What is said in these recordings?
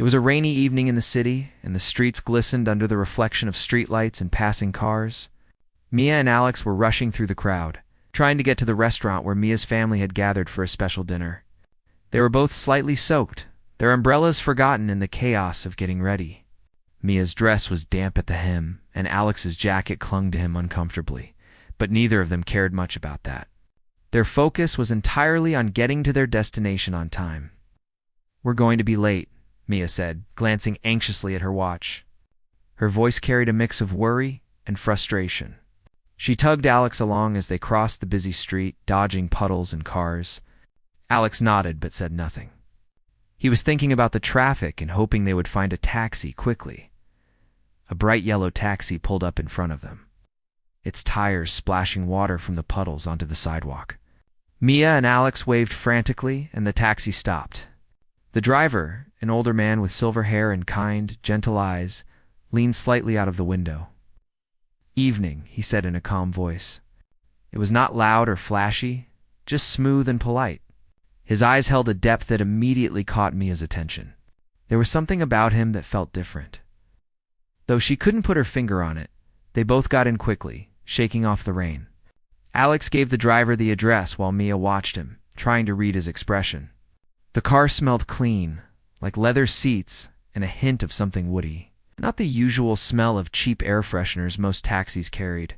It was a rainy evening in the city, and the streets glistened under the reflection of streetlights and passing cars. Mia and Alex were rushing through the crowd, trying to get to the restaurant where Mia's family had gathered for a special dinner. They were both slightly soaked, their umbrellas forgotten in the chaos of getting ready. Mia's dress was damp at the hem, and Alex's jacket clung to him uncomfortably, but neither of them cared much about that. Their focus was entirely on getting to their destination on time. "We're going to be late," Mia said, glancing anxiously at her watch. Her voice carried a mix of worry and frustration. She tugged Alex along as they crossed the busy street, dodging puddles and cars. Alex nodded but said nothing. He was thinking about the traffic and hoping they would find a taxi quickly. A bright yellow taxi pulled up in front of them, its tires splashing water from the puddles onto the sidewalk. Mia and Alex waved frantically, and the taxi stopped. The driver, an older man with silver hair and kind, gentle eyes, leaned slightly out of the window. "Evening," he said in a calm voice. It was not loud or flashy, just smooth and polite. His eyes held a depth that immediately caught Mia's attention. There was something about him that felt different. Though she couldn't put her finger on it, they both got in quickly, shaking off the rain. Alex gave the driver the address while Mia watched him, trying to read his expression. The car smelled clean, like leather seats and a hint of something woody. Not the usual smell of cheap air fresheners most taxis carried.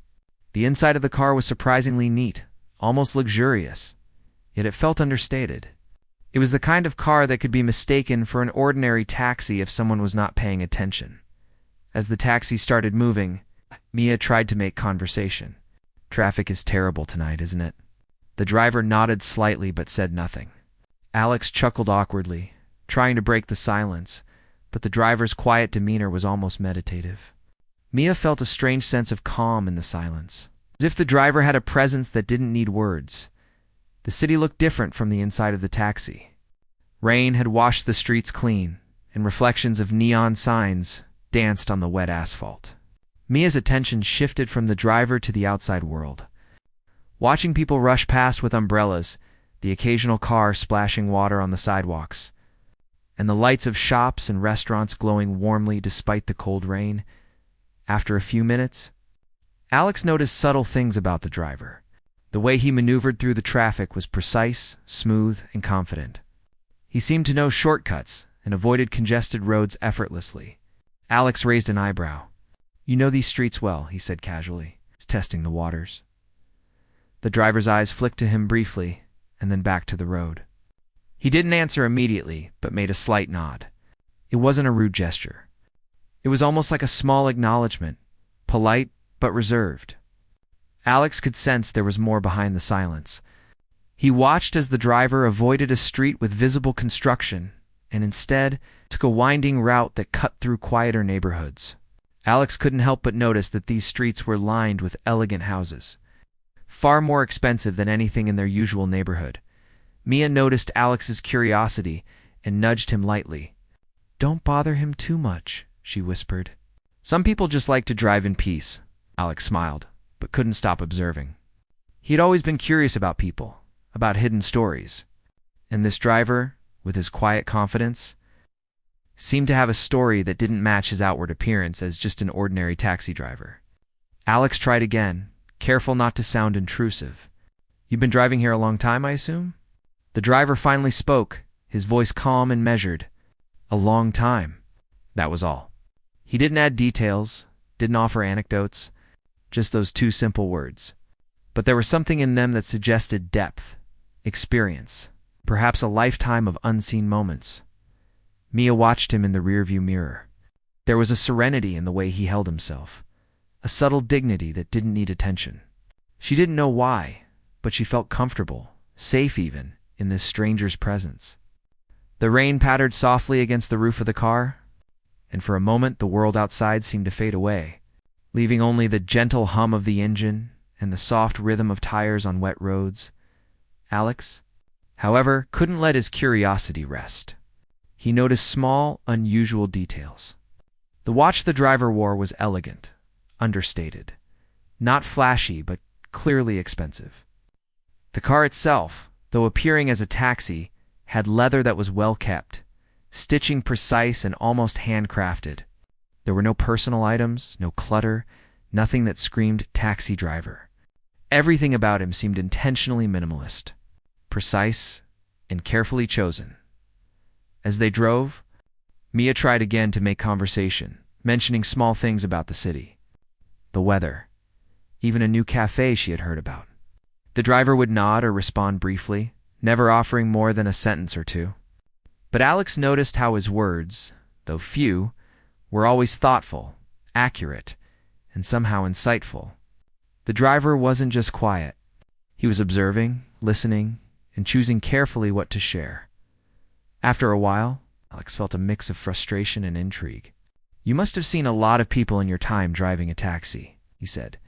The inside of the car was surprisingly neat, almost luxurious, yet it felt understated. It was the kind of car that could be mistaken for an ordinary taxi if someone was not paying attention. As the taxi started moving, Mia tried to make conversation. "Traffic is terrible tonight, isn't it?" The driver nodded slightly but said nothing. Alex chuckled awkwardly, trying to break the silence, but the driver's quiet demeanor was almost meditative. Mia felt a strange sense of calm in the silence, as if the driver had a presence that didn't need words. The city looked different from the inside of the taxi. Rain had washed the streets clean, and reflections of neon signs danced on the wet asphalt. Mia's attention shifted from the driver to the outside world. Watching people rush past with umbrellas, the occasional car splashing water on the sidewalks, and the lights of shops and restaurants glowing warmly despite the cold rain. After a few minutes, Alex noticed subtle things about the driver. The way he maneuvered through the traffic was precise, smooth, and confident. He seemed to know shortcuts and avoided congested roads effortlessly. Alex raised an eyebrow. "You know these streets well," he said casually, testing the waters. The driver's eyes flicked to him briefly, and then back to the road. He didn't answer immediately, but made a slight nod. It wasn't a rude gesture. It was almost like a small acknowledgement, polite but reserved. Alex could sense there was more behind the silence. He watched as the driver avoided a street with visible construction and instead took a winding route that cut through quieter neighborhoods. Alex couldn't help but notice that these streets were lined with elegant houses, far more expensive than anything in their usual neighborhood. Mia noticed Alex's curiosity and nudged him lightly. "Don't bother him too much," she whispered. "Some people just like to drive in peace," Alex smiled, but couldn't stop observing. He'd always been curious about people, about hidden stories. And this driver, with his quiet confidence, seemed to have a story that didn't match his outward appearance as just an ordinary taxi driver. Alex tried again, careful not to sound intrusive. "You've been driving here a long time, I assume?" The driver finally spoke, his voice calm and measured. "A long time." That was all. He didn't add details, didn't offer anecdotes, just those two simple words. But there was something in them that suggested depth, experience, perhaps a lifetime of unseen moments. Mia watched him in the rearview mirror. There was a serenity in the way he held himself, a subtle dignity that didn't need attention. She didn't know why, but she felt comfortable, safe even, in this stranger's presence. The rain pattered softly against the roof of the car, and for a moment the world outside seemed to fade away, leaving only the gentle hum of the engine and the soft rhythm of tires on wet roads. Alex, however, couldn't let his curiosity rest. He noticed small, unusual details. The watch the driver wore was elegant, understated, not flashy but clearly expensive. The car itself, though appearing as a taxi, had leather that was well kept, stitching precise and almost handcrafted. There were no personal items, no clutter, nothing that screamed taxi driver. Everything about him seemed intentionally minimalist, precise, and carefully chosen. As they drove, Mia tried again to make conversation, mentioning small things about the city, the weather, even a new cafe she had heard about. The driver would nod or respond briefly, never offering more than a sentence or two. But Alex noticed how his words, though few, were always thoughtful, accurate, and somehow insightful. The driver wasn't just quiet. He was observing, listening, and choosing carefully what to share. After a while, Alex felt a mix of frustration and intrigue. "You must have seen a lot of people in your time driving a taxi," he said,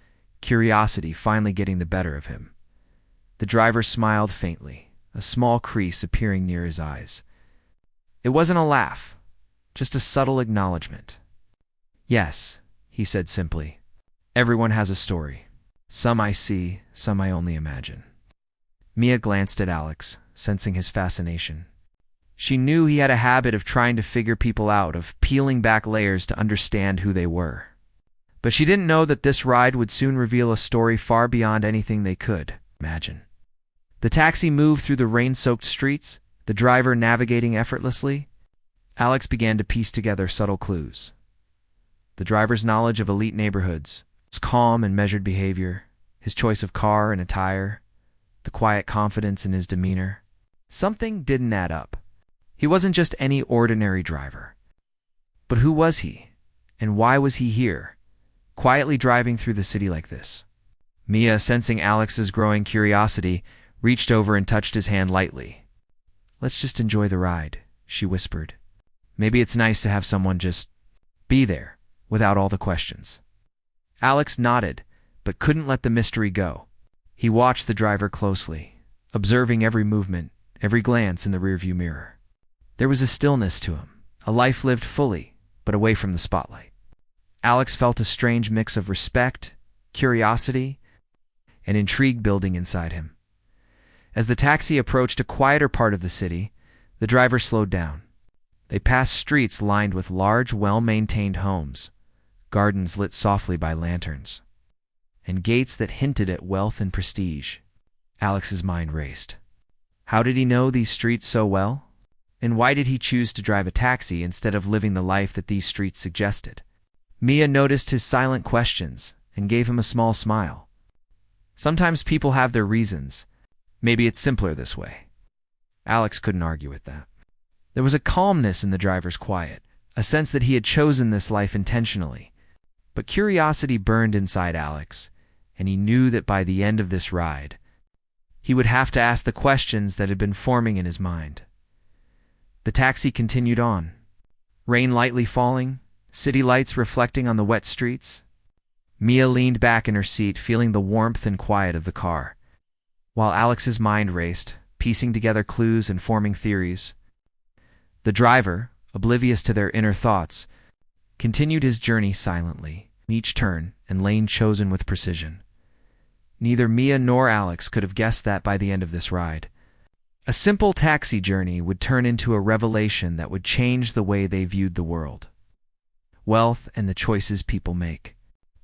curiosity finally getting the better of him. The driver smiled faintly, a small crease appearing near his eyes. It wasn't a laugh, just a subtle acknowledgement. "Yes," he said simply. "Everyone has a story. Some I see, some I only imagine." Mia glanced at Alex, sensing his fascination. She knew he had a habit of trying to figure people out, of peeling back layers to understand who they were. But she didn't know that this ride would soon reveal a story far beyond anything they could imagine. The taxi moved through the rain-soaked streets, the driver navigating effortlessly. Alex began to piece together subtle clues. The driver's knowledge of elite neighborhoods, his calm and measured behavior, his choice of car and attire, the quiet confidence in his demeanor. Something didn't add up. He wasn't just any ordinary driver. But who was he? And why was he here, quietly driving through the city like this? Mia, sensing Alex's growing curiosity, reached over and touched his hand lightly. "Let's just enjoy the ride," she whispered. "Maybe it's nice to have someone just be there, without all the questions." Alex nodded, but couldn't let the mystery go. He watched the driver closely, observing every movement, every glance in the rearview mirror. There was a stillness to him, a life lived fully, but away from the spotlight. Alex felt a strange mix of respect, curiosity, and intrigue building inside him. As the taxi approached a quieter part of the city, the driver slowed down. They passed streets lined with large, well-maintained homes, gardens lit softly by lanterns, and gates that hinted at wealth and prestige. Alex's mind raced. How did he know these streets so well? And why did he choose to drive a taxi instead of living the life that these streets suggested? Mia noticed his silent questions and gave him a small smile. Sometimes people have their reasons. Maybe it's simpler this way. Alex couldn't argue with that. There was a calmness in the driver's quiet, a sense that he had chosen this life intentionally. But curiosity burned inside Alex, and he knew that by the end of this ride, he would have to ask the questions that had been forming in his mind. The taxi continued on, rain lightly falling, city lights reflecting on the wet streets. Mia leaned back in her seat, feeling the warmth and quiet of the car, while Alex's mind raced, piecing together clues and forming theories. The driver, oblivious to their inner thoughts, continued his journey silently, each turn and lane chosen with precision. Neither Mia nor Alex could have guessed that by the end of this ride, a simple taxi journey would turn into a revelation that would change the way they viewed the world. Wealth and the choices people make.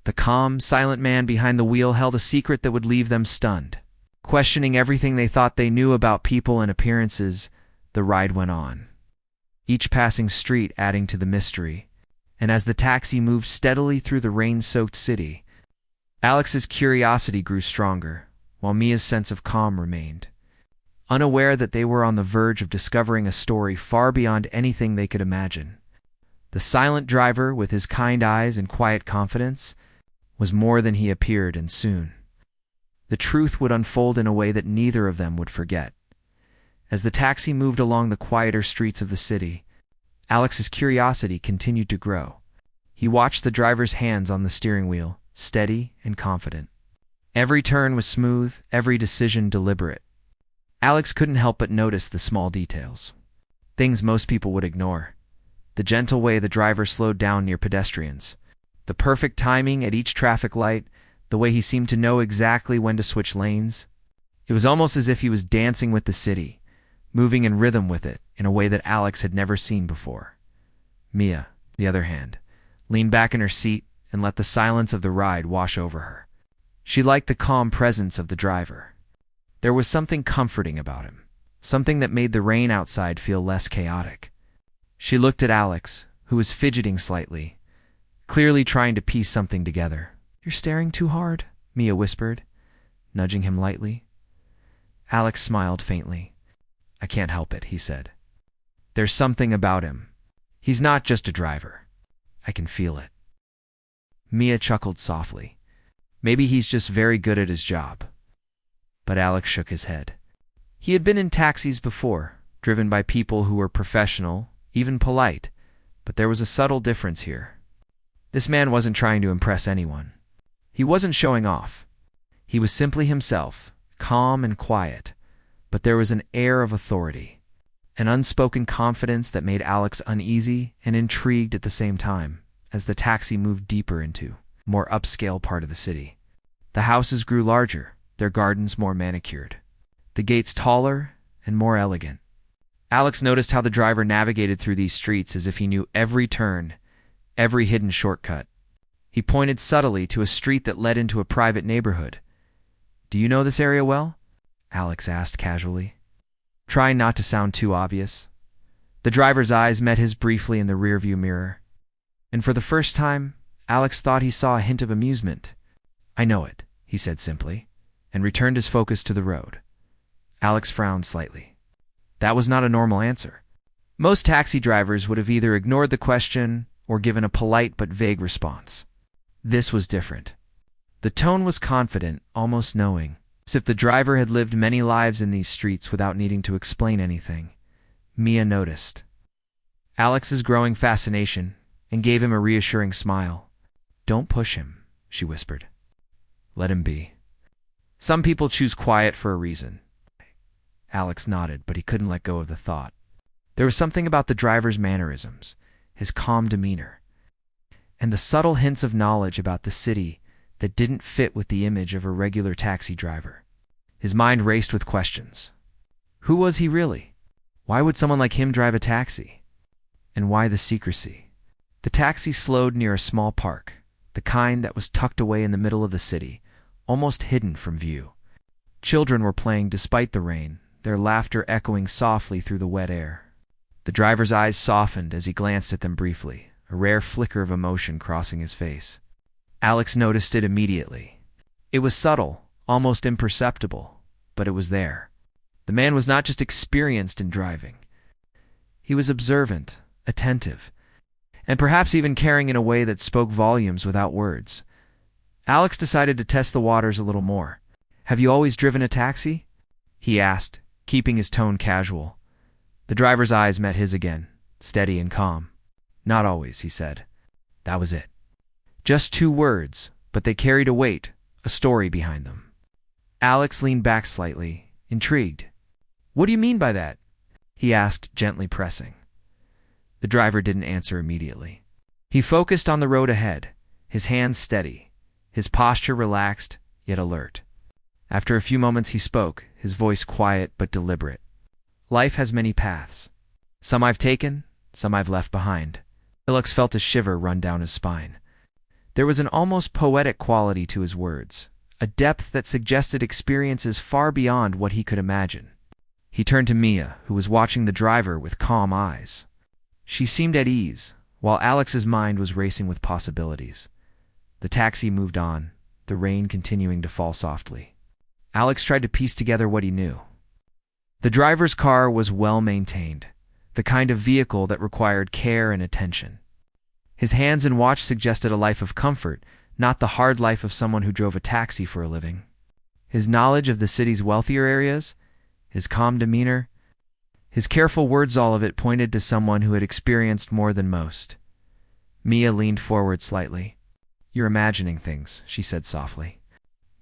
The calm, silent man behind the wheel held a secret that would leave them stunned. Questioning everything they thought they knew about people and appearances, the ride went on, each passing street adding to the mystery. And as the taxi moved steadily through the rain-soaked city, Alex's curiosity grew stronger, while Mia's sense of calm remained. Unaware that they were on the verge of discovering a story far beyond anything they could imagine. The silent driver, with his kind eyes and quiet confidence, was more than he appeared, and soon the truth would unfold in a way that neither of them would forget. As the taxi moved along the quieter streets of the city, Alex's curiosity continued to grow. He watched the driver's hands on the steering wheel, steady and confident. Every turn was smooth, every decision deliberate. Alex couldn't help but notice the small details, things most people would ignore. The gentle way the driver slowed down near pedestrians, the perfect timing at each traffic light, the way he seemed to know exactly when to switch lanes. It was almost as if he was dancing with the city, moving in rhythm with it in a way that Alex had never seen before. Mia, on the other hand, leaned back in her seat and let the silence of the ride wash over her. She liked the calm presence of the driver. There was something comforting about him, something that made the rain outside feel less chaotic. She looked at Alex, who was fidgeting slightly, clearly trying to piece something together. "You're staring too hard," Mia whispered, nudging him lightly. Alex smiled faintly. "I can't help it," he said. "There's something about him. He's not just a driver. I can feel it." Mia chuckled softly. "Maybe he's just very good at his job." But Alex shook his head. He had been in taxis before, driven by people who were professional, even polite, but there was a subtle difference here. This man wasn't trying to impress anyone. He wasn't showing off. He was simply himself, calm and quiet, but there was an air of authority, an unspoken confidence that made Alex uneasy and intrigued at the same time as the taxi moved deeper into a more upscale part of the city. The houses grew larger, their gardens more manicured, the gates taller and more elegant. Alex noticed how the driver navigated through these streets as if he knew every turn, every hidden shortcut. He pointed subtly to a street that led into a private neighborhood. "Do you know this area well?" Alex asked casually, trying not to sound too obvious. The driver's eyes met his briefly in the rearview mirror, and for the first time, Alex thought he saw a hint of amusement. "I know it," he said simply, and returned his focus to the road. Alex frowned slightly. That was not a normal answer. Most taxi drivers would have either ignored the question or given a polite but vague response. This was different. The tone was confident, almost knowing, as if the driver had lived many lives in these streets without needing to explain anything. Mia noticed Alex's growing fascination and gave him a reassuring smile. "Don't push him," she whispered. "Let him be. Some people choose quiet for a reason." Alex nodded, but he couldn't let go of the thought. There was something about the driver's mannerisms, his calm demeanor, and the subtle hints of knowledge about the city that didn't fit with the image of a regular taxi driver. His mind raced with questions. Who was he really? Why would someone like him drive a taxi? And why the secrecy? The taxi slowed near a small park, the kind that was tucked away in the middle of the city, almost hidden from view. Children were playing despite the rain, their laughter echoing softly through the wet air. The driver's eyes softened as he glanced at them briefly, a rare flicker of emotion crossing his face. Alex noticed it immediately. It was subtle, almost imperceptible, but it was there. The man was not just experienced in driving. He was observant, attentive, and perhaps even caring in a way that spoke volumes without words. Alex decided to test the waters a little more. "Have you always driven a taxi?" he asked, keeping his tone casual. The driver's eyes met his again, steady and calm. "Not always," he said. That was it. Just 2 words, but they carried a weight, a story behind them. Alex leaned back slightly, intrigued. "What do you mean by that?" he asked, gently pressing. The driver didn't answer immediately. He focused on the road ahead, his hands steady, his posture relaxed, yet alert. After a few moments he spoke, his voice quiet but deliberate. "Life has many paths. Some I've taken, some I've left behind." Alex felt a shiver run down his spine. There was an almost poetic quality to his words, a depth that suggested experiences far beyond what he could imagine. He turned to Mia, who was watching the driver with calm eyes. She seemed at ease, while Alex's mind was racing with possibilities. The taxi moved on, the rain continuing to fall softly. Alex tried to piece together what he knew. The driver's car was well maintained, the kind of vehicle that required care and attention. His hands and watch suggested a life of comfort, not the hard life of someone who drove a taxi for a living. His knowledge of the city's wealthier areas, his calm demeanor, his careful words, all of it pointed to someone who had experienced more than most. Mia leaned forward slightly. "You're imagining things," she said softly.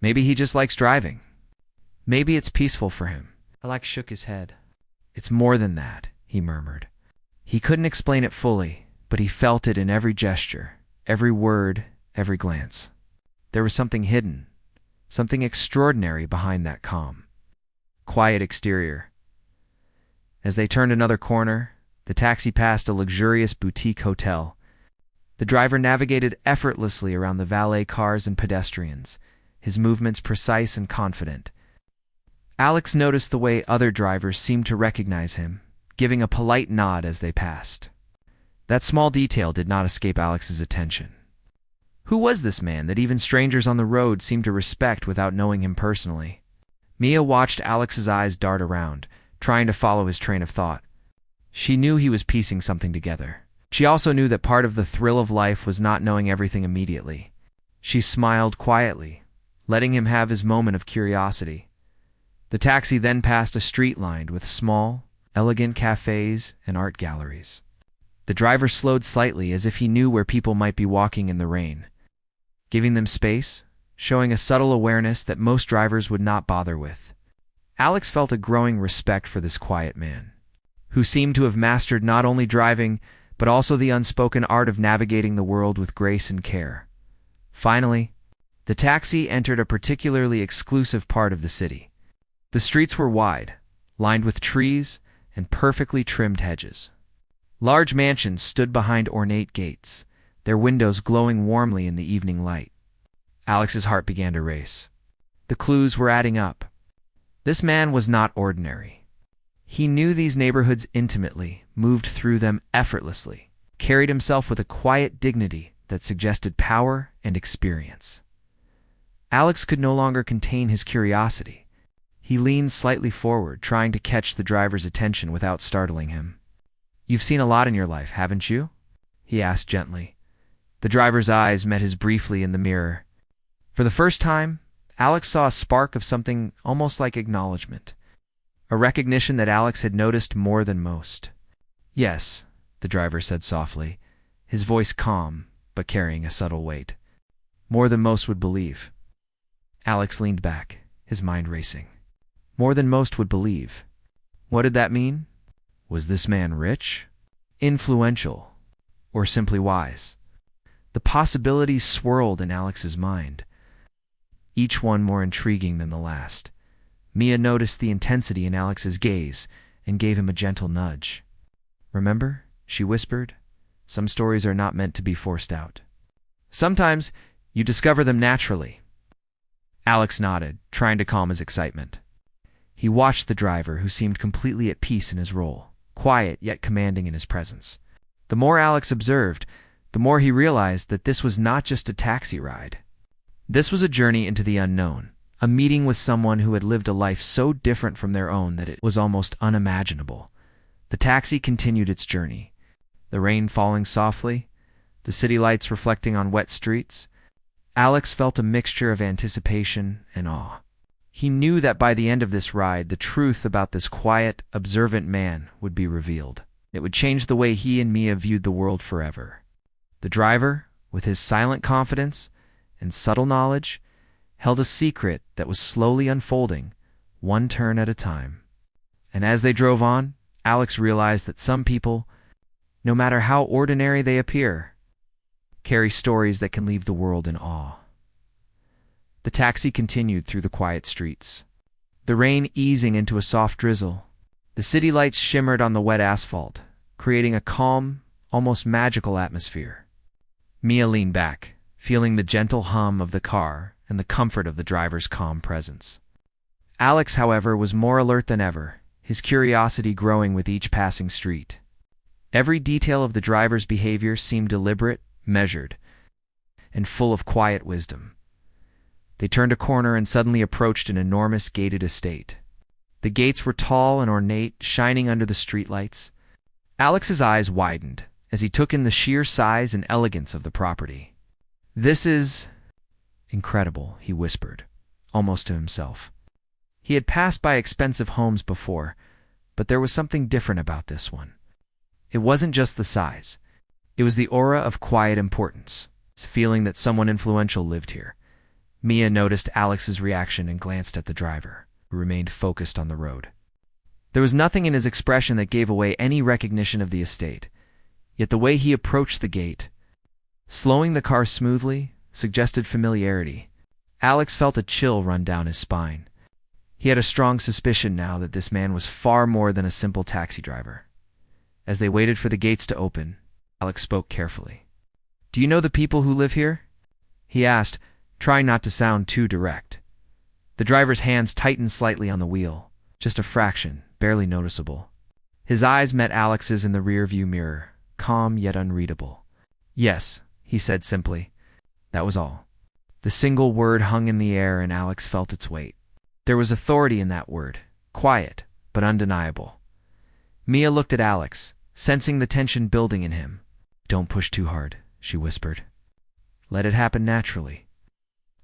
"Maybe he just likes driving. Maybe it's peaceful for him." Alex shook his head. "It's more than that," he murmured. He couldn't explain it fully, but he felt it in every gesture, every word, every glance. There was something hidden, something extraordinary behind that calm, quiet exterior. As they turned another corner, the taxi passed a luxurious boutique hotel. The driver navigated effortlessly around the valet cars and pedestrians, his movements precise and confident. Alex noticed the way other drivers seemed to recognize him, giving a polite nod as they passed. That small detail did not escape Alex's attention. Who was this man that even strangers on the road seemed to respect without knowing him personally? Mia watched Alex's eyes dart around, trying to follow his train of thought. She knew he was piecing something together. She also knew that part of the thrill of life was not knowing everything immediately. She smiled quietly, letting him have his moment of curiosity. The taxi then passed a street lined with small, elegant cafes and art galleries. The driver slowed slightly as if he knew where people might be walking in the rain, giving them space, showing a subtle awareness that most drivers would not bother with. Alex felt a growing respect for this quiet man, who seemed to have mastered not only driving, but also the unspoken art of navigating the world with grace and care. Finally, the taxi entered a particularly exclusive part of the city. The streets were wide, lined with trees and perfectly trimmed hedges. Large mansions stood behind ornate gates, their windows glowing warmly in the evening light. Alex's heart began to race. The clues were adding up. This man was not ordinary. He knew these neighborhoods intimately, moved through them effortlessly, carried himself with a quiet dignity that suggested power and experience. Alex could no longer contain his curiosity. He leaned slightly forward, trying to catch the driver's attention without startling him. "You've seen a lot in your life, haven't you?" he asked gently. The driver's eyes met his briefly in the mirror. For the first time, Alex saw a spark of something almost like acknowledgement, a recognition that Alex had noticed more than most. "Yes," the driver said softly, his voice calm but carrying a subtle weight. "More than most would believe." Alex leaned back, his mind racing. More than most would believe. What did that mean? Was this man rich, influential, or simply wise? The possibilities swirled in Alex's mind, each one more intriguing than the last. Mia noticed the intensity in Alex's gaze and gave him a gentle nudge. "Remember," she whispered, "some stories are not meant to be forced out. Sometimes you discover them naturally." Alex nodded, trying to calm his excitement. He watched the driver, who seemed completely at peace in his role, quiet yet commanding in his presence. The more Alex observed, the more he realized that this was not just a taxi ride. This was a journey into the unknown, a meeting with someone who had lived a life so different from their own that it was almost unimaginable. The taxi continued its journey, the rain falling softly, the city lights reflecting on wet streets. Alex felt a mixture of anticipation and awe. He knew that by the end of this ride, the truth about this quiet, observant man would be revealed. It would change the way he and Mia viewed the world forever. The driver, with his silent confidence and subtle knowledge, held a secret that was slowly unfolding, one turn at a time. And as they drove on, Alex realized that some people, no matter how ordinary they appear, carry stories that can leave the world in awe. The taxi continued through the quiet streets, the rain easing into a soft drizzle. The city lights shimmered on the wet asphalt, creating a calm, almost magical atmosphere. Mia leaned back, feeling the gentle hum of the car and the comfort of the driver's calm presence. Alex, however, was more alert than ever, his curiosity growing with each passing street. Every detail of the driver's behavior seemed deliberate, measured, and full of quiet wisdom. They turned a corner and suddenly approached an enormous gated estate. The gates were tall and ornate, shining under the streetlights. Alex's eyes widened as he took in the sheer size and elegance of the property. "This is incredible," he whispered, almost to himself. He had passed by expensive homes before, but there was something different about this one. It wasn't just the size. It was the aura of quiet importance, this feeling that someone influential lived here. Mia noticed Alex's reaction and glanced at the driver, who remained focused on the road. There was nothing in his expression that gave away any recognition of the estate, yet the way he approached the gate, slowing the car smoothly, suggested familiarity. Alex felt a chill run down his spine. He had a strong suspicion now that this man was far more than a simple taxi driver. As they waited for the gates to open, Alex spoke carefully. "Do you know the people who live here?" he asked, trying not to sound too direct. The driver's hands tightened slightly on the wheel, just a fraction, barely noticeable. His eyes met Alex's in the rear-view mirror, calm yet unreadable. "Yes," he said simply. That was all. The single word hung in the air and Alex felt its weight. There was authority in that word, quiet but undeniable. Mia looked at Alex, sensing the tension building in him. "Don't push too hard," she whispered. "Let it happen naturally."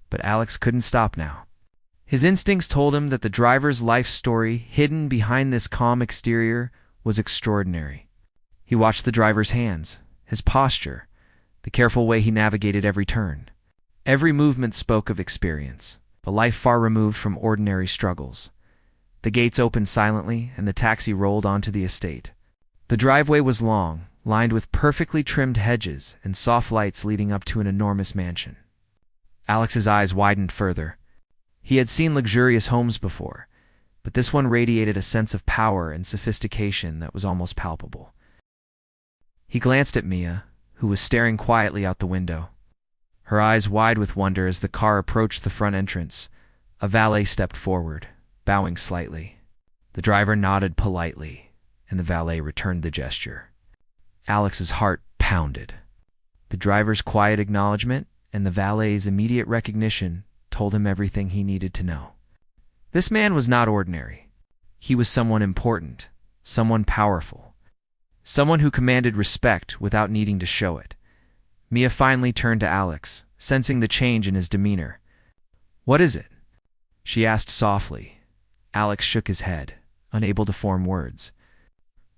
But Alex couldn't stop now. His instincts told him that the driver's life story, hidden behind this calm exterior, was extraordinary. He watched the driver's hands, his posture, the careful way he navigated every turn. Every movement spoke of experience, a life far removed from ordinary struggles. The gates opened silently, and the taxi rolled onto the estate. The driveway was long, lined with perfectly trimmed hedges and soft lights leading up to an enormous mansion. Alex's eyes widened further. He had seen luxurious homes before, but this one radiated a sense of power and sophistication that was almost palpable. He glanced at Mia, who was staring quietly out the window. Her eyes wide with wonder as the car approached the front entrance. A valet stepped forward, bowing slightly. The driver nodded politely, and the valet returned the gesture. Alex's heart pounded. The driver's quiet acknowledgement and the valet's immediate recognition told him everything he needed to know. This man was not ordinary. He was someone important, someone powerful, someone who commanded respect without needing to show it. Mia finally turned to Alex, sensing the change in his demeanor. "What is it?" she asked softly. Alex shook his head, unable to form words.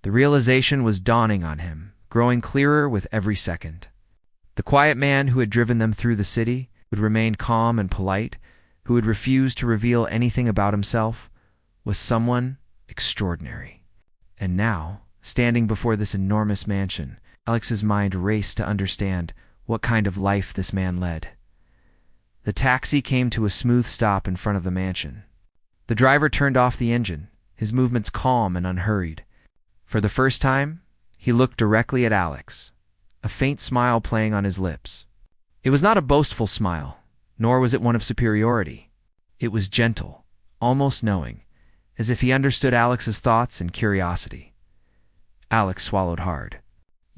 The realization was dawning on him, growing clearer with every second. The quiet man who had driven them through the city, who had remained calm and polite, who had refused to reveal anything about himself, was someone extraordinary. And now, standing before this enormous mansion, Alex's mind raced to understand what kind of life this man led. The taxi came to a smooth stop in front of the mansion. The driver turned off the engine, his movements calm and unhurried. For the first time, he looked directly at Alex, a faint smile playing on his lips. It was not a boastful smile, nor was it one of superiority. It was gentle, almost knowing, as if he understood Alex's thoughts and curiosity. Alex swallowed hard.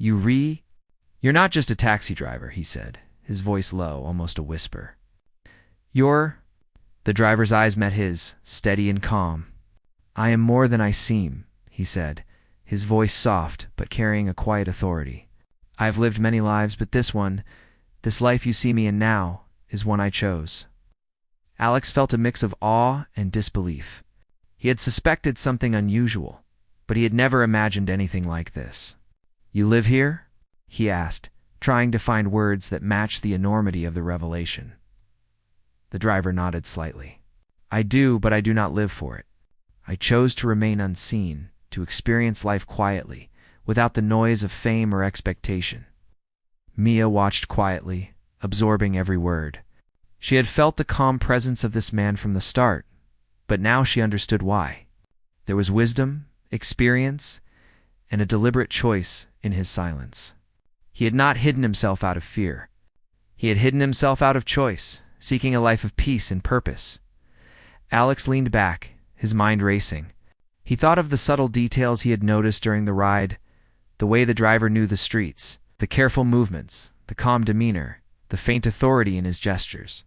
You're not just a taxi driver," he said, his voice low, almost a whisper. The driver's eyes met his, steady and calm. "I am more than I seem," he said, his voice soft but carrying a quiet authority. "I have lived many lives, but this life you see me in now, is one I chose." Alex felt a mix of awe and disbelief. He had suspected something unusual, but he had never imagined anything like this. "You live here?" he asked, trying to find words that matched the enormity of the revelation. The driver nodded slightly. "I do, but I do not live for it. I chose to remain unseen, to experience life quietly, without the noise of fame or expectation." Mia watched quietly, absorbing every word. She had felt the calm presence of this man from the start, but now she understood why. There was wisdom, experience, and a deliberate choice in his silence. He had not hidden himself out of fear. He had hidden himself out of choice, seeking a life of peace and purpose. Alex leaned back, his mind racing. He thought of the subtle details he had noticed during the ride, the way the driver knew the streets, the careful movements, the calm demeanor, the faint authority in his gestures.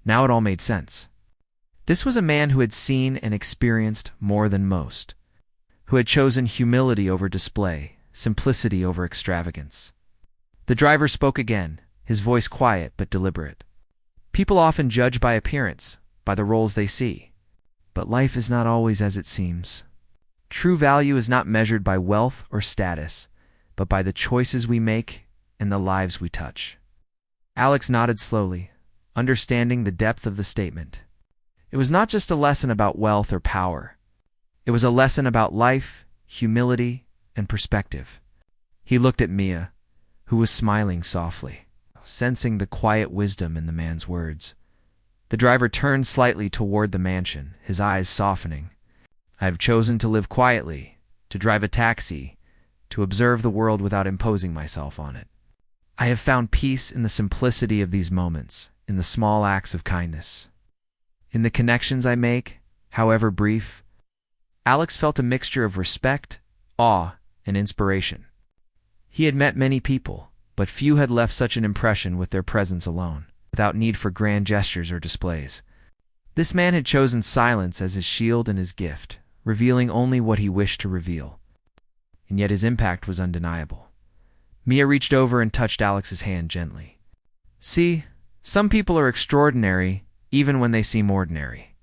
Now it all made sense. This was a man who had seen and experienced more than most, who had chosen humility over display, simplicity over extravagance. The driver spoke again, his voice quiet but deliberate. "People often judge by appearance, by the roles they see. But life is not always as it seems. True value is not measured by wealth or status, but by the choices we make and the lives we touch." Alex nodded slowly, understanding the depth of the statement. It was not just a lesson about wealth or power. It was a lesson about life, humility, and perspective. He looked at Mia, who was smiling softly, sensing the quiet wisdom in the man's words. The driver turned slightly toward the mansion, his eyes softening. I have chosen to live quietly, to drive a taxi, to observe the world without imposing myself on it. I have found peace in the simplicity of these moments, in the small acts of kindness. In the connections I make, however brief. Alex felt a mixture of respect, awe, and inspiration. He had met many people, but few had left such an impression with their presence alone, without need for grand gestures or displays. This man had chosen silence as his shield and his gift, revealing only what he wished to reveal. And yet his impact was undeniable. Mia reached over and touched Alex's hand gently. See, some people are extraordinary, even when they seem ordinary.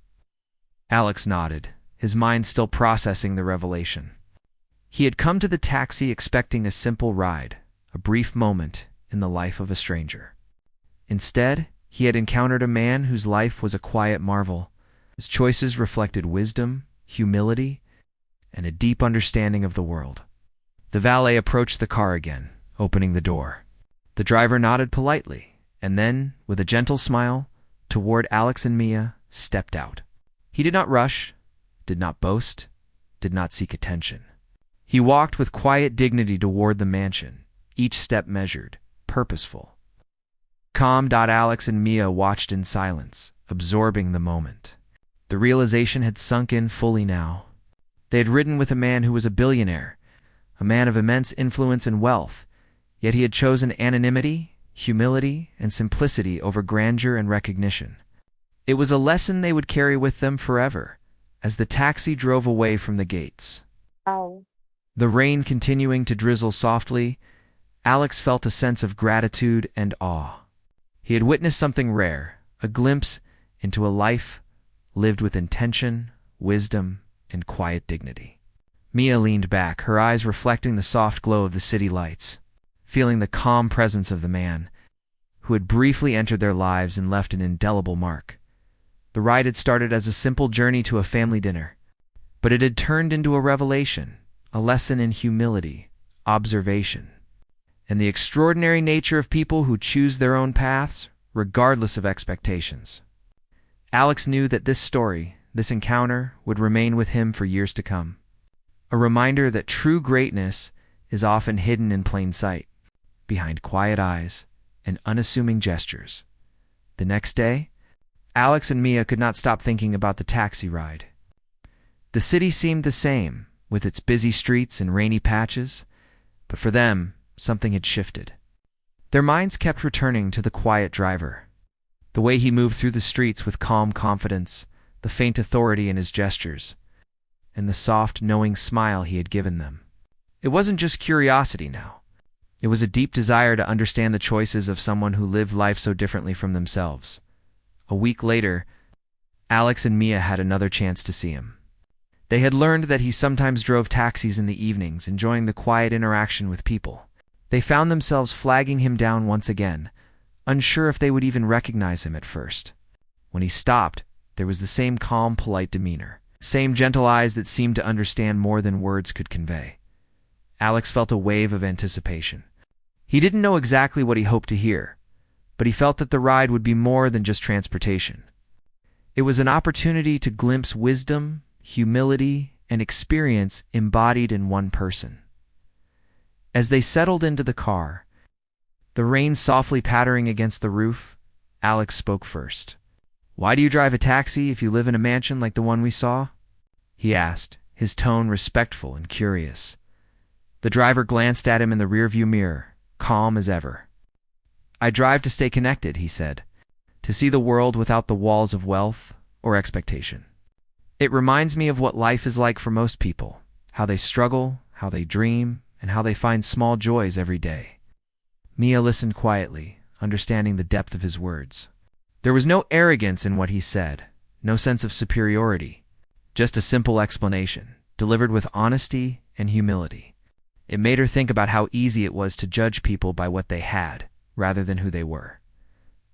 Alex nodded, his mind still processing the revelation. He had come to the taxi expecting a simple ride, a brief moment in the life of a stranger. Instead, he had encountered a man whose life was a quiet marvel. His choices reflected wisdom, humility, and a deep understanding of the world. The valet approached the car again, opening the door. The driver nodded politely, and then, with a gentle smile, toward Alex and Mia, stepped out. He did not rush, did not boast, did not seek attention. He walked with quiet dignity toward the mansion, each step measured, purposeful. Calm. Alex and Mia watched in silence, absorbing the moment. The realization had sunk in fully now. They had ridden with a man who was a billionaire, a man of immense influence and wealth, yet he had chosen anonymity, humility, and simplicity over grandeur and recognition. It was a lesson they would carry with them forever, as the taxi drove away from the gates. The rain continuing to drizzle softly, Alex felt a sense of gratitude and awe. He had witnessed something rare, a glimpse into a life lived with intention, wisdom, and quiet dignity. Mia leaned back, her eyes reflecting the soft glow of the city lights, feeling the calm presence of the man who had briefly entered their lives and left an indelible mark. The ride had started as a simple journey to a family dinner, but it had turned into a revelation, a lesson in humility, observation, and the extraordinary nature of people who choose their own paths, regardless of expectations. Alex knew that this story, this encounter, would remain with him for years to come. A reminder that true greatness is often hidden in plain sight, behind quiet eyes and unassuming gestures. The next day, Alex and Mia could not stop thinking about the taxi ride. The city seemed the same, with its busy streets and rainy patches, but for them, something had shifted. Their minds kept returning to the quiet driver, the way he moved through the streets with calm confidence, the faint authority in his gestures, and the soft, knowing smile he had given them. It wasn't just curiosity now. It was a deep desire to understand the choices of someone who lived life so differently from themselves. A week later, Alex and Mia had another chance to see him. They had learned that he sometimes drove taxis in the evenings, enjoying the quiet interaction with people. They found themselves flagging him down once again, unsure if they would even recognize him at first. When he stopped, there was the same calm, polite demeanor, same gentle eyes that seemed to understand more than words could convey. Alex felt a wave of anticipation. He didn't know exactly what he hoped to hear, but he felt that the ride would be more than just transportation. It was an opportunity to glimpse wisdom, humility, and experience embodied in one person. As they settled into the car, the rain softly pattering against the roof, Alex spoke first. "Why do you drive a taxi if you live in a mansion like the one we saw?" he asked, his tone respectful and curious. The driver glanced at him in the rearview mirror, calm as ever. "I drive to stay connected," he said, "to see the world without the walls of wealth or expectation. It reminds me of what life is like for most people, how they struggle, how they dream, and how they find small joys every day." Mia listened quietly, understanding the depth of his words. There was no arrogance in what he said, no sense of superiority, just a simple explanation, delivered with honesty and humility. It made her think about how easy it was to judge people by what they had, rather than who they were.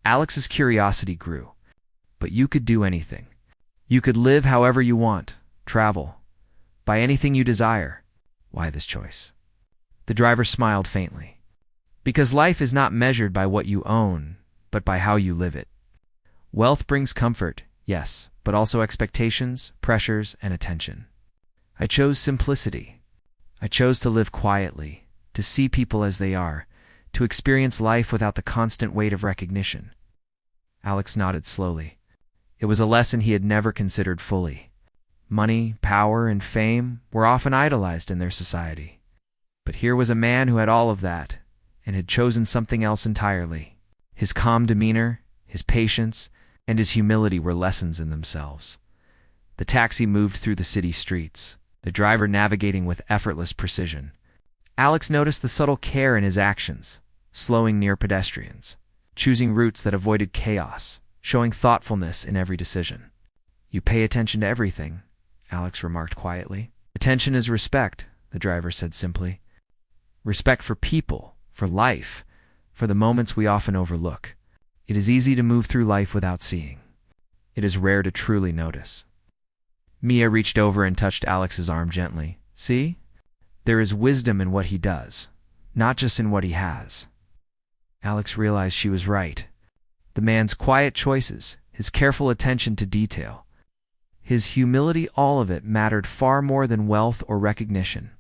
Alex's curiosity grew. But you could do anything. You could live however you want, travel, buy anything you desire. Why this choice? The driver smiled faintly. Because life is not measured by what you own, but by how you live it. Wealth brings comfort, yes, but also expectations, pressures, and attention. I chose simplicity. I chose to live quietly, to see people as they are, to experience life without the constant weight of recognition. Alex nodded slowly. It was a lesson he had never considered fully. Money, power, and fame were often idolized in their society. But here was a man who had all of that, and had chosen something else entirely. His calm demeanor, his patience, and his humility were lessons in themselves. The taxi moved through the city streets, the driver navigating with effortless precision. Alex noticed the subtle care in his actions, slowing near pedestrians, choosing routes that avoided chaos, showing thoughtfulness in every decision. You pay attention to everything, Alex remarked quietly. Attention is respect, the driver said simply. Respect for people, for life, for the moments we often overlook. It is easy to move through life without seeing. It is rare to truly notice. Mia reached over and touched Alex's arm gently. See? There is wisdom in what he does, not just in what he has. Alex realized she was right. The man's quiet choices, his careful attention to detail, his humility, all of it mattered far more than wealth or recognition.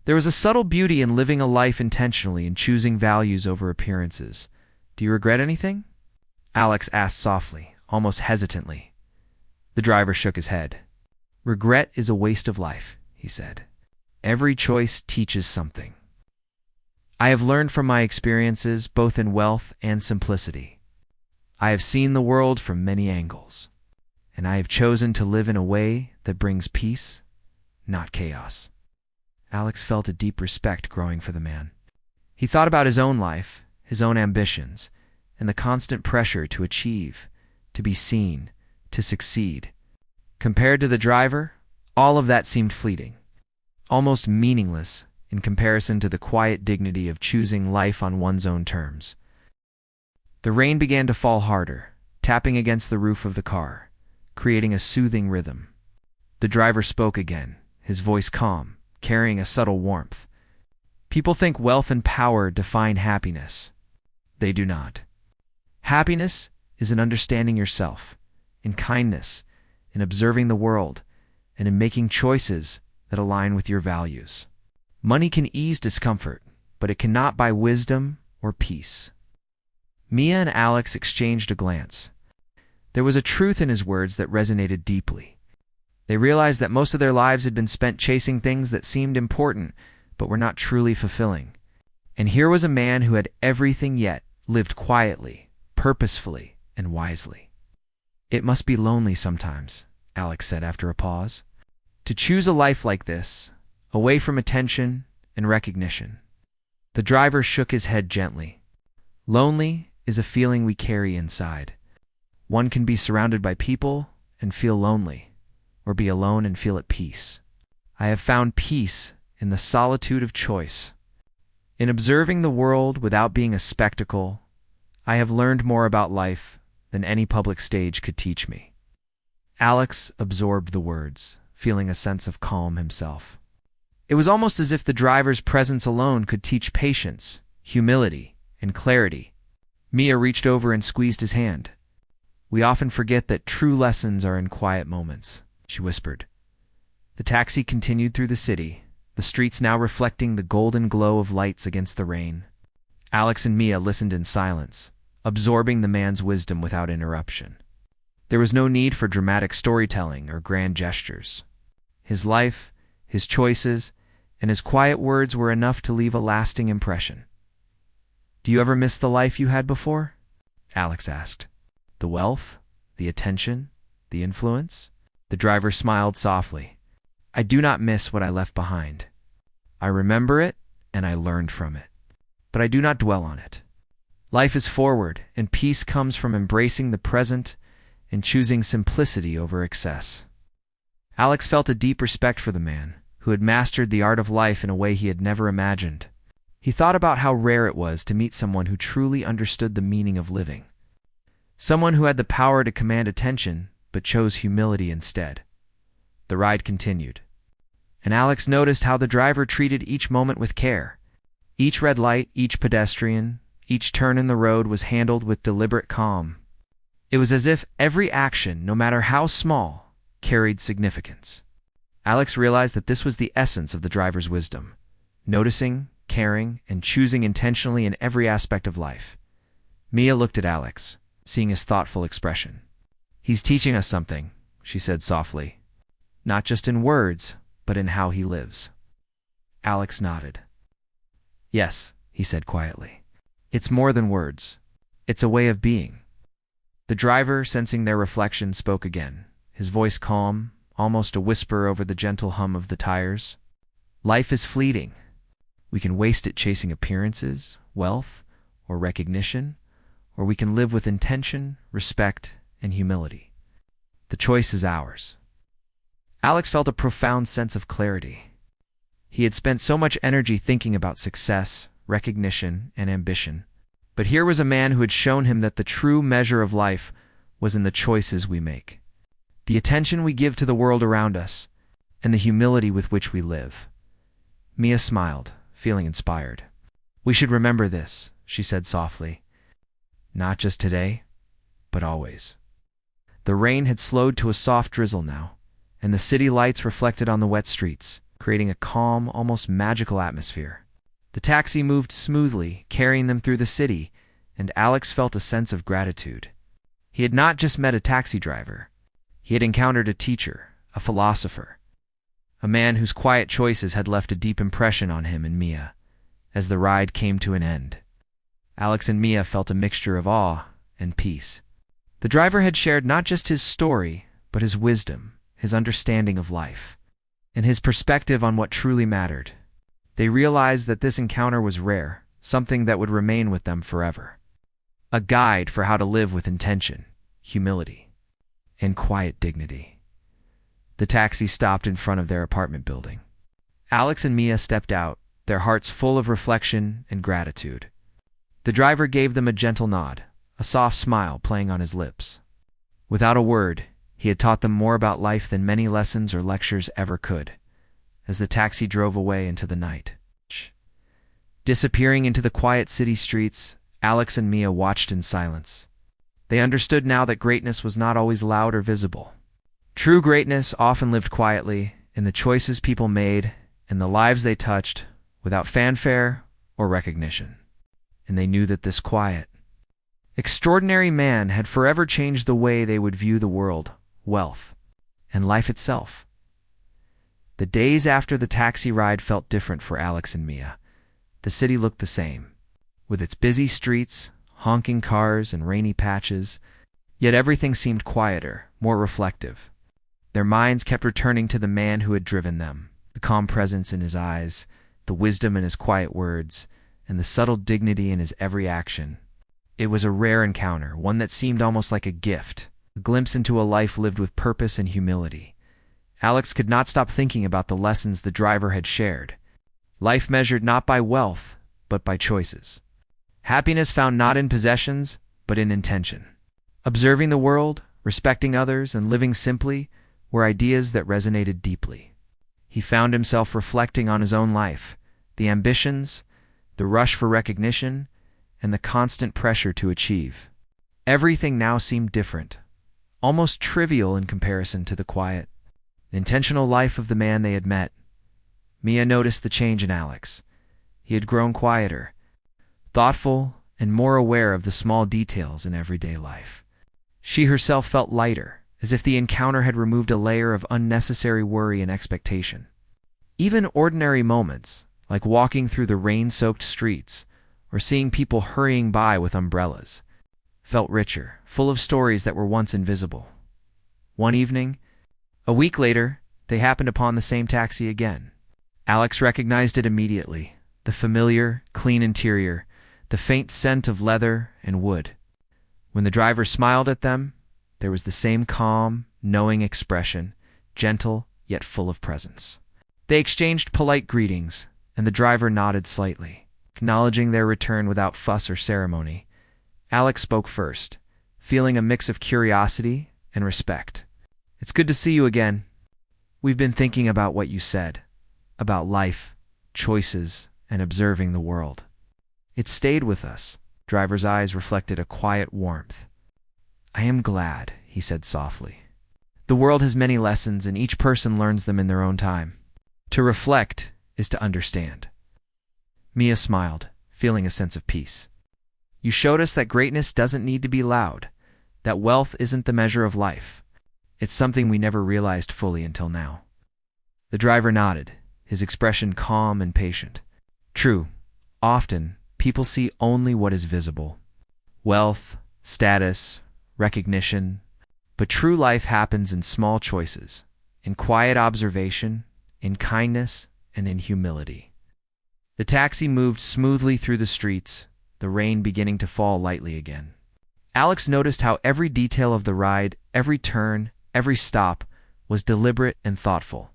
There was a subtle beauty in living a life intentionally and choosing values over appearances. Do you regret anything? Alex asked softly, almost hesitantly. The driver shook his head. Regret is a waste of life, he said. Every choice teaches something. I have learned from my experiences, both in wealth and simplicity. I have seen the world from many angles, and I have chosen to live in a way that brings peace, not chaos. Alex felt a deep respect growing for the man. He thought about his own life, his own ambitions, and the constant pressure to achieve, to be seen, to succeed. Compared to the driver, all of that seemed fleeting, almost meaningless in comparison to the quiet dignity of choosing life on one's own terms. The rain began to fall harder, tapping against the roof of the car, creating a soothing rhythm. The driver spoke again, his voice calm, carrying a subtle warmth. People think wealth and power define happiness. They do not. Happiness is in understanding yourself, in kindness, in observing the world, and in making choices that align with your values. Money can ease discomfort, but it cannot buy wisdom or peace. Mia and Alex exchanged a glance. There was a truth in his words that resonated deeply. They realized that most of their lives had been spent chasing things that seemed important, but were not truly fulfilling. And here was a man who had everything yet lived quietly, purposefully, and wisely. It must be lonely sometimes, Alex said after a pause, to choose a life like this, away from attention and recognition. The driver shook his head gently. Lonely is a feeling we carry inside. One can be surrounded by people and feel lonely, or be alone and feel at peace. I have found peace in the solitude of choice. In observing the world without being a spectacle, I have learned more about life than any public stage could teach me. Alex absorbed the words, feeling a sense of calm himself. It was almost as if the driver's presence alone could teach patience, humility, and clarity. Mia reached over and squeezed his hand. We often forget that true lessons are in quiet moments, she whispered. The taxi continued through the city, the streets now reflecting the golden glow of lights against the rain. Alex and Mia listened in silence, absorbing the man's wisdom without interruption. There was no need for dramatic storytelling or grand gestures. His life, his choices, and his quiet words were enough to leave a lasting impression. Do you ever miss the life you had before? Alex asked. The wealth, the attention, the influence? The driver smiled softly. I do not miss what I left behind. I remember it, and I learned from it. But I do not dwell on it. Life is forward, and peace comes from embracing the present and choosing simplicity over excess. Alex felt a deep respect for the man, who had mastered the art of life in a way he had never imagined. He thought about how rare it was to meet someone who truly understood the meaning of living. Someone who had the power to command attention, but chose humility instead. The ride continued, and Alex noticed how the driver treated each moment with care. Each red light, each pedestrian, each turn in the road was handled with deliberate calm. It was as if every action, no matter how small, carried significance. Alex realized that this was the essence of the driver's wisdom: noticing, caring, and choosing intentionally in every aspect of life. Mia looked at Alex, seeing his thoughtful expression. "He's teaching us something," she said softly. "Not just in words, but in how he lives." Alex nodded. "Yes," he said quietly. "It's more than words. It's a way of being." The driver, sensing their reflection, spoke again, his voice calm, almost a whisper over the gentle hum of the tires. "Life is fleeting. We can waste it chasing appearances, wealth, or recognition, or we can live with intention, respect, and humility. The choice is ours." Alex felt a profound sense of clarity. He had spent so much energy thinking about success, recognition, and ambition. But here was a man who had shown him that the true measure of life was in the choices we make, the attention we give to the world around us, and the humility with which we live. Mia smiled, feeling inspired. "We should remember this," she said softly. "Not just today, but always." The rain had slowed to a soft drizzle now, and the city lights reflected on the wet streets, creating a calm, almost magical atmosphere. The taxi moved smoothly, carrying them through the city, and Alex felt a sense of gratitude. He had not just met a taxi driver. He had encountered a teacher, a philosopher, a man whose quiet choices had left a deep impression on him and Mia. As the ride came to an end, Alex and Mia felt a mixture of awe and peace. The driver had shared not just his story, but his wisdom, his understanding of life, and his perspective on what truly mattered. They realized that this encounter was rare, something that would remain with them forever. A guide for how to live with intention, humility, and quiet dignity. The taxi stopped in front of their apartment building. Alex and Mia stepped out, their hearts full of reflection and gratitude. The driver gave them a gentle nod, a soft smile playing on his lips. Without a word, he had taught them more about life than many lessons or lectures ever could. As the taxi drove away into the night, disappearing into the quiet city streets, Alex and Mia watched in silence. They understood now that greatness was not always loud or visible. True greatness often lived quietly, in the choices people made, and the lives they touched, without fanfare or recognition. And they knew that this quiet, extraordinary man had forever changed the way they would view the world, wealth, and life itself. The days after the taxi ride felt different for Alex and Mia. The city looked the same, with its busy streets, honking cars, and rainy patches, yet everything seemed quieter, more reflective. Their minds kept returning to the man who had driven them, the calm presence in his eyes, the wisdom in his quiet words, and the subtle dignity in his every action. It was a rare encounter, one that seemed almost like a gift, a glimpse into a life lived with purpose and humility. Alex could not stop thinking about the lessons the driver had shared. Life measured not by wealth, but by choices. Happiness found not in possessions, but in intention. Observing the world, respecting others, and living simply were ideas that resonated deeply. He found himself reflecting on his own life, the ambitions, the rush for recognition, and the constant pressure to achieve. Everything now seemed different, almost trivial in comparison to the quiet, intentional life of the man they had met. Mia noticed the change in Alex. He had grown quieter, thoughtful, and more aware of the small details in everyday life. She herself felt lighter, as if the encounter had removed a layer of unnecessary worry and expectation. Even ordinary moments, like walking through the rain-soaked streets or seeing people hurrying by with umbrellas, felt richer, full of stories that were once invisible. One evening, a week later, they happened upon the same taxi again. Alex recognized it immediately, the familiar, clean interior, the faint scent of leather and wood. When the driver smiled at them, there was the same calm, knowing expression, gentle yet full of presence. They exchanged polite greetings, and the driver nodded slightly, acknowledging their return without fuss or ceremony. Alex spoke first, feeling a mix of curiosity and respect. "It's good to see you again. We've been thinking about what you said, about life, choices, and observing the world. It stayed with us." Driver's eyes reflected a quiet warmth. "I am glad," he said softly. "The world has many lessons, and each person learns them in their own time. To reflect is to understand." Mia smiled, feeling a sense of peace. "You showed us that greatness doesn't need to be loud, that wealth isn't the measure of life. It's something we never realized fully until now." The driver nodded, his expression calm and patient. True, often people see only what is visible: wealth, status, recognition. But true life happens in small choices, in quiet observation, in kindness, and in humility. The taxi moved smoothly through the streets, the rain beginning to fall lightly again. Alex noticed how every detail of the ride, every turn, every stop, was deliberate and thoughtful.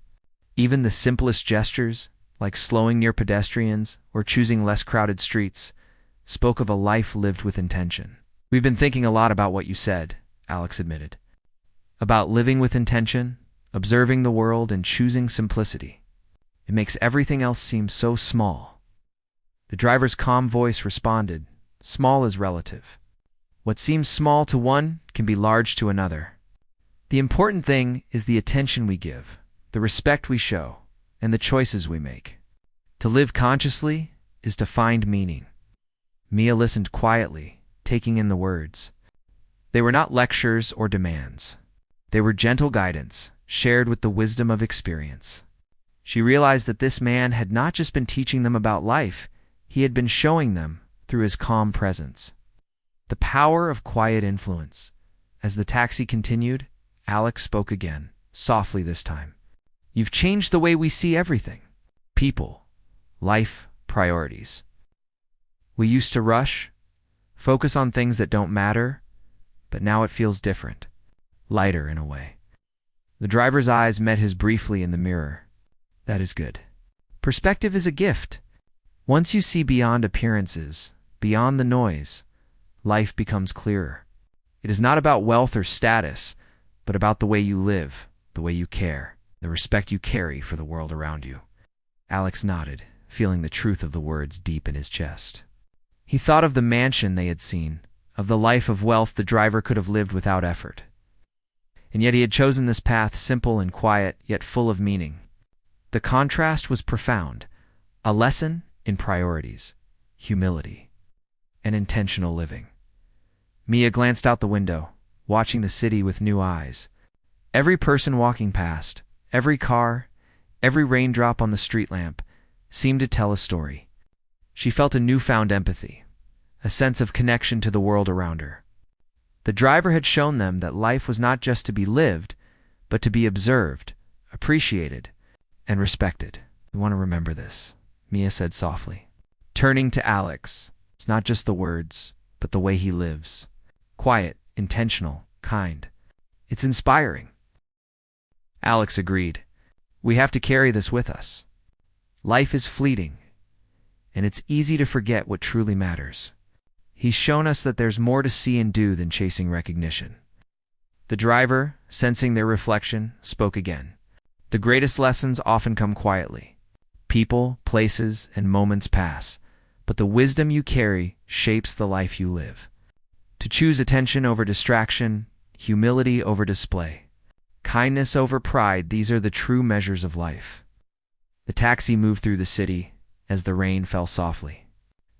Even the simplest gestures, like slowing near pedestrians or choosing less crowded streets, spoke of a life lived with intention. "We've been thinking a lot about what you said," Alex admitted. "About living with intention, observing the world, and choosing simplicity. It makes everything else seem so small." The driver's calm voice responded, "Small is relative. What seems small to one can be large to another. The important thing is the attention we give, the respect we show, and the choices we make. To live consciously is to find meaning." Mia listened quietly, taking in the words. They were not lectures or demands. They were gentle guidance, shared with the wisdom of experience. She realized that this man had not just been teaching them about life, he had been showing them through his calm presence. The power of quiet influence. As the taxi continued, Alex spoke again, softly this time. "You've changed the way we see everything. People, life, priorities. We used to rush, focus on things that don't matter, but now it feels different, lighter in a way." The driver's eyes met his briefly in the mirror. "That is good. Perspective is a gift. Once you see beyond appearances, beyond the noise, life becomes clearer. It is not about wealth or status, but about the way you live, the way you care, the respect you carry for the world around you." Alex nodded, feeling the truth of the words deep in his chest. He thought of the mansion they had seen, of the life of wealth the driver could have lived without effort. And yet he had chosen this path, simple and quiet, yet full of meaning. The contrast was profound, a lesson in priorities, humility, and intentional living. Mia glanced out the window, watching the city with new eyes. Every person walking past, every car, every raindrop on the street lamp seemed to tell a story. She felt a newfound empathy, a sense of connection to the world around her. The driver had shown them that life was not just to be lived, but to be observed, appreciated, and respected. "We want to remember this," Mia said softly. Turning to Alex, "It's not just the words, but the way he lives. Quiet, intentional, kind. It's inspiring." Alex agreed. "We have to carry this with us. Life is fleeting, and it's easy to forget what truly matters. He's shown us that there's more to see and do than chasing recognition." The driver, sensing their reflection, spoke again. "The greatest lessons often come quietly. People, places, and moments pass, but the wisdom you carry shapes the life you live. To choose attention over distraction, humility over display, kindness over pride, these are the true measures of life." The taxi moved through the city as the rain fell softly,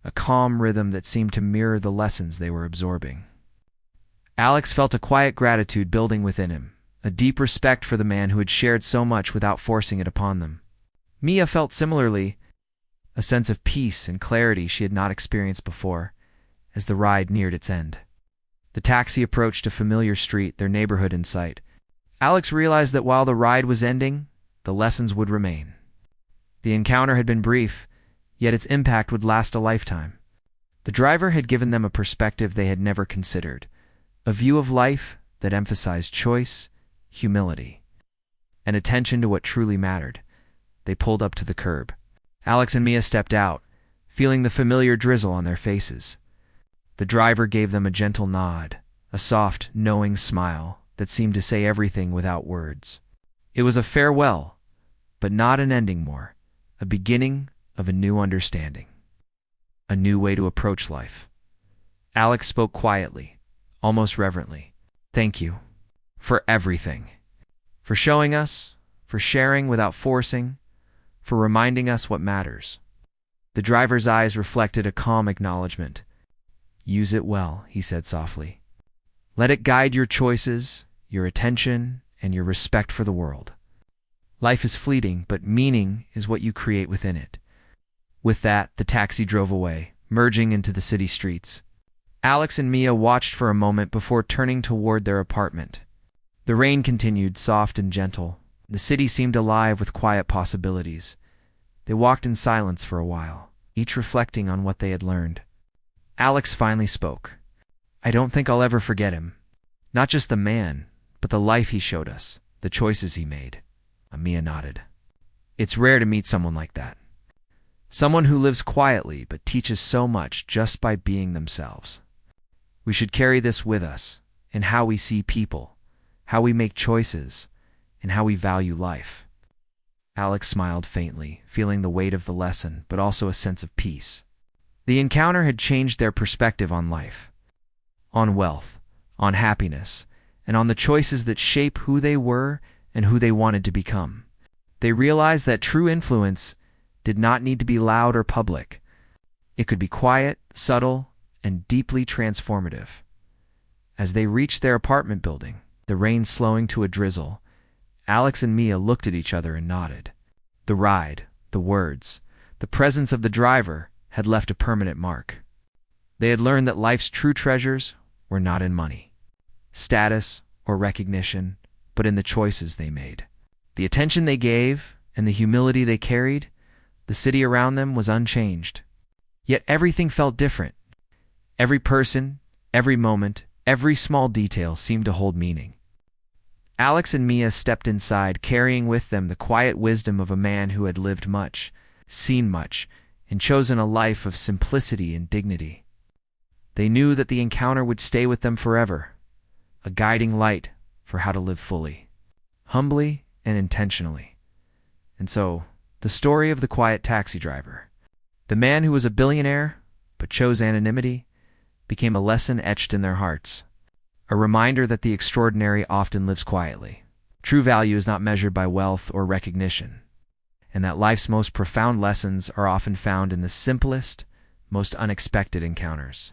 a calm rhythm that seemed to mirror the lessons they were absorbing. Alex felt a quiet gratitude building within him, a deep respect for the man who had shared so much without forcing it upon them. Mia felt similarly, a sense of peace and clarity she had not experienced before, as the ride neared its end. The taxi approached a familiar street, their neighborhood in sight. Alex realized that while the ride was ending, the lessons would remain. The encounter had been brief, yet its impact would last a lifetime. The driver had given them a perspective they had never considered, a view of life that emphasized choice, humility, and attention to what truly mattered. They pulled up to the curb. Alex and Mia stepped out, feeling the familiar drizzle on their faces. The driver gave them a gentle nod, a soft, knowing smile that seemed to say everything without words. It was a farewell, but not an ending more, a beginning of a new understanding, a new way to approach life. Alex spoke quietly, almost reverently. Thank you for everything. For showing us, for sharing without forcing, for reminding us what matters. The driver's eyes reflected a calm acknowledgement. Use it well, he said softly. Let it guide your choices, your attention, and your respect for the world. Life is fleeting, but meaning is what you create within it. With that, the taxi drove away, merging into the city streets. Alex and Mia watched for a moment before turning toward their apartment. The rain continued, soft and gentle. The city seemed alive with quiet possibilities. They walked in silence for a while, each reflecting on what they had learned. Alex finally spoke. I don't think I'll ever forget him. Not just the man, but the life he showed us, the choices he made. Mia nodded. It's rare to meet someone like that. Someone who lives quietly but teaches so much just by being themselves. We should carry this with us in how we see people, how we make choices, and how we value life. Alex smiled faintly, feeling the weight of the lesson, but also a sense of peace. The encounter had changed their perspective on life, on wealth, on happiness, and on the choices that shape who they were and who they wanted to become. They realized that true influence did not need to be loud or public. It could be quiet, subtle, and deeply transformative. As they reached their apartment building, the rain slowing to a drizzle, Alex and Mia looked at each other and nodded. The ride, the words, the presence of the driver had left a permanent mark. They had learned that life's true treasures were not in money, status, or recognition, but in the choices they made. The attention they gave and the humility they carried, the city around them was unchanged. Yet everything felt different. Every person, every moment, every small detail seemed to hold meaning. Alex and Mia stepped inside, carrying with them the quiet wisdom of a man who had lived much, seen much, and chosen a life of simplicity and dignity. They knew that the encounter would stay with them forever, a guiding light for how to live fully, humbly and intentionally. And so, the story of the quiet taxi driver, the man who was a billionaire but chose anonymity, became a lesson etched in their hearts, a reminder that the extraordinary often lives quietly. True value is not measured by wealth or recognition, and that life's most profound lessons are often found in the simplest, most unexpected encounters.